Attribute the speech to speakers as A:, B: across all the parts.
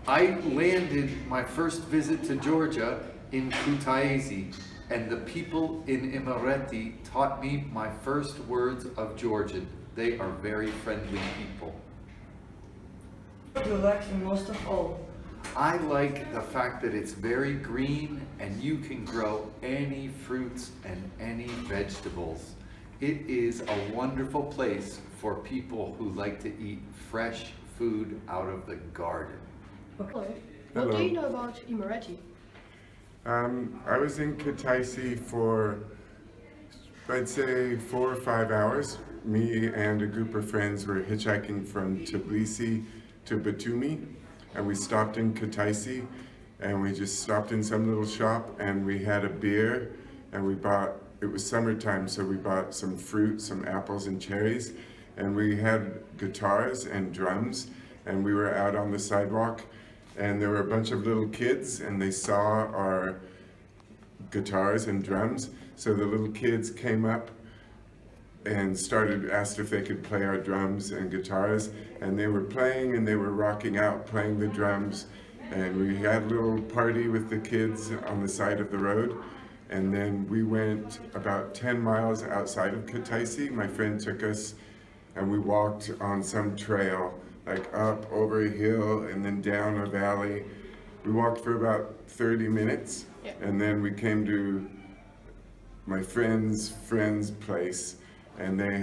A: I landed my first visit to Georgia in Kutaisi, and the people in Imereti taught me my first words of Georgian. They are very friendly people.
B: What do you like most of all?
A: I like the fact that it's very green and you can grow any fruits and any vegetables. It is a wonderful place for people who like to eat fresh food out of the garden.
C: Hello.
D: Hello.
C: What do you know about Imereti?
D: I was in Kutaisi for, I'd say, 4 or 5 hours. Me and a group of friends were hitchhiking from Tbilisi to Batumi, and we stopped in Kutaisi, and we just stopped in some little shop, and we had a beer, and we bought, it was summertime, so we bought some fruit, some apples and cherries, and we had guitars and drums, and we were out on the sidewalk, and there were a bunch of little kids, and they saw our guitars and drums, so the little kids came up and asked if they could play our drums and guitars, and they were playing and they were rocking out, playing the drums, and we had a little party with the kids on the side of the road, and then we went about 10 miles outside of Kutaisi. My friend took us and we walked on some trail, like up over a hill and then down a valley. We walked for about 30 minutes, and then we came to my friend's place, and they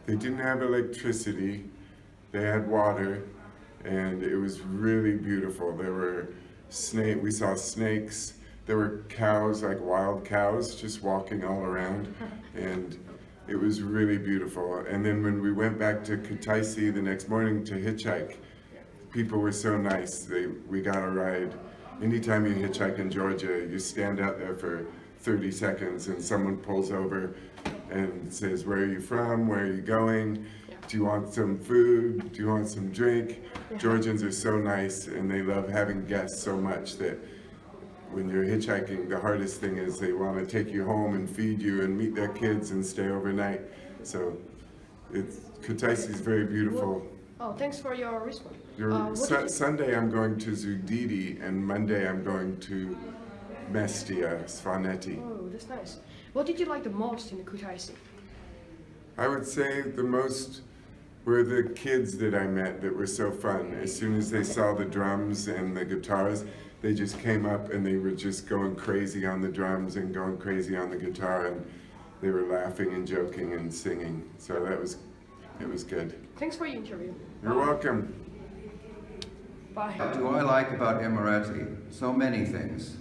D: didn't have electricity, they had water, and it was really beautiful. There were we saw snakes, there were cows, like wild cows, just walking all around, and it was really beautiful. And then when we went back to Kutaisi the next morning to hitchhike, people were so nice. We got a ride. Anytime you hitchhike in Georgia, you stand out there for 30 seconds and someone pulls over and says, "Where are you from? Where are you going? Do you want some food? Do you want some drink?" Georgians are so nice, and they love having guests so much that when you're hitchhiking, the hardest thing is they want to take you home and feed you and meet their kids and stay overnight. So Kutaisi is very beautiful.
C: Oh, thanks for your response.
D: Sunday I'm going to Zudidi, and Monday I'm going to Mestia, Svaneti.
C: Oh, that's nice. What did you like the most in the Kutaisi?
D: I would say the most were the kids that I met that were so fun. As soon as they saw the drums and the guitars, they just came up and they were just going crazy on the drums and going crazy on the guitar, and they were laughing and joking and singing. So it was good.
C: Thanks for your interview.
D: You're welcome.
C: Bye.
E: What do I like about Imereti? So many things.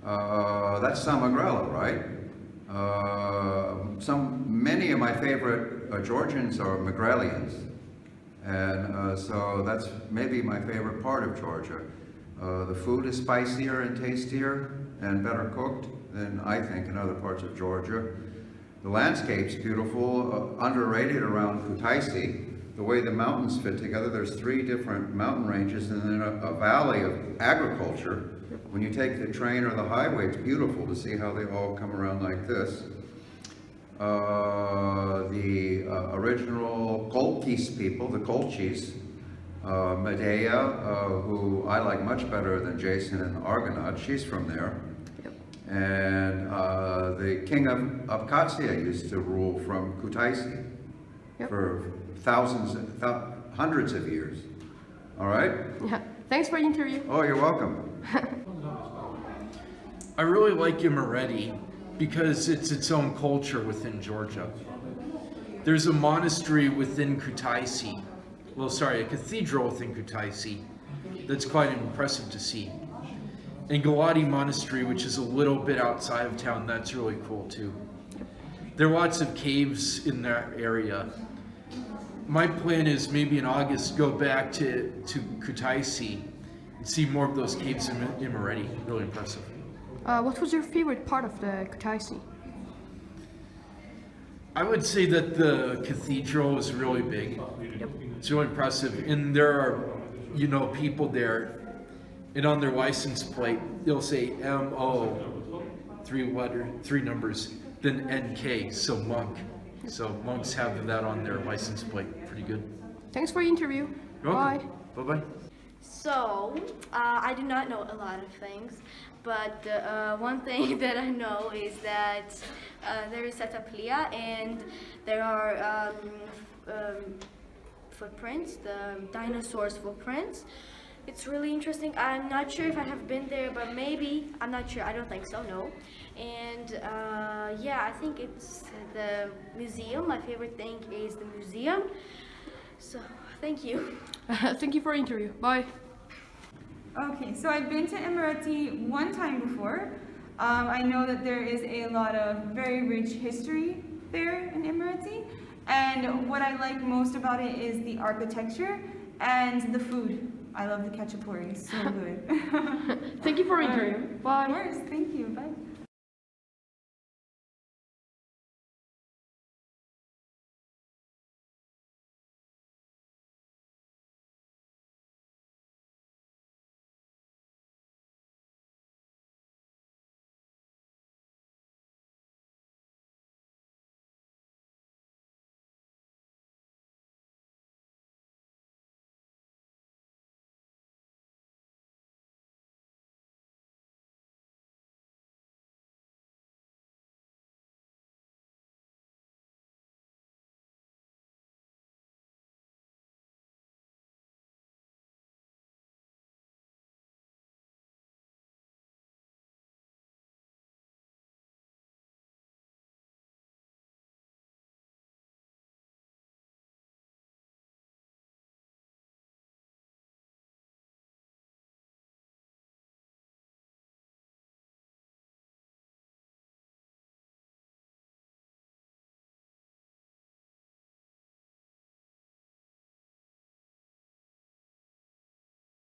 E: That's Samegrelo, right? Many of my favorite Georgians are Mingrelians, and so that's maybe my favorite part of Georgia. The food is spicier and tastier and better cooked than I think in other parts of Georgia. The landscape's beautiful, underrated around Kutaisi. The way the mountains fit together, there's 3 different mountain ranges and then a valley of agriculture. When you take the train or the highway, it's beautiful to see how they all come around like this. The original Kolkis people, the Kolchis, Medea, who I like much better than Jason and Aragona, she's from there.
C: Yep.
E: And the king of Abkhazia used to rule from Kutaisi for hundreds of years. All right?
C: Yeah. Thanks for the interview.
E: Oh, you're welcome.
F: I really like Imereti because it's its own culture within Georgia. There's a monastery within Kutaisi, a cathedral within Kutaisi that's quite impressive to see. And Galati Monastery, which is a little bit outside of town, that's really cool too. There are lots of caves in that area. My plan is maybe in August go back to Kutaisi and see more of those caves in Imereti. Really impressive.
C: What was your favorite part of the Kutaisi?
F: I would say that the cathedral is really big. It's really impressive, and there are, people there, and on their license plate they'll say MO, 3 numbers, then NK, so monk. So monks have that on their license plate. Pretty good.
C: Thanks for the interview.
F: You're
C: Bye.
F: welcome. Bye-bye.
G: So, I do not know a lot of things, but one thing that I know is that there is Sataplia and there are footprints, the dinosaurs' footprints. It's really interesting. I'm not sure if I have been there, but maybe. I'm not sure. I don't think so, no. And yeah, I think it's the museum. My favorite thing is the museum. So, thank you.
C: Thank you for the interview. Bye.
H: Okay, so I've been to Imereti one time before. I know that there is a lot of very rich history there in Imereti. And what I like most about it is the architecture and the food. I love the khachapuri, so good.
C: Thank you for the interview. Bye.
H: Of course, thank you, bye.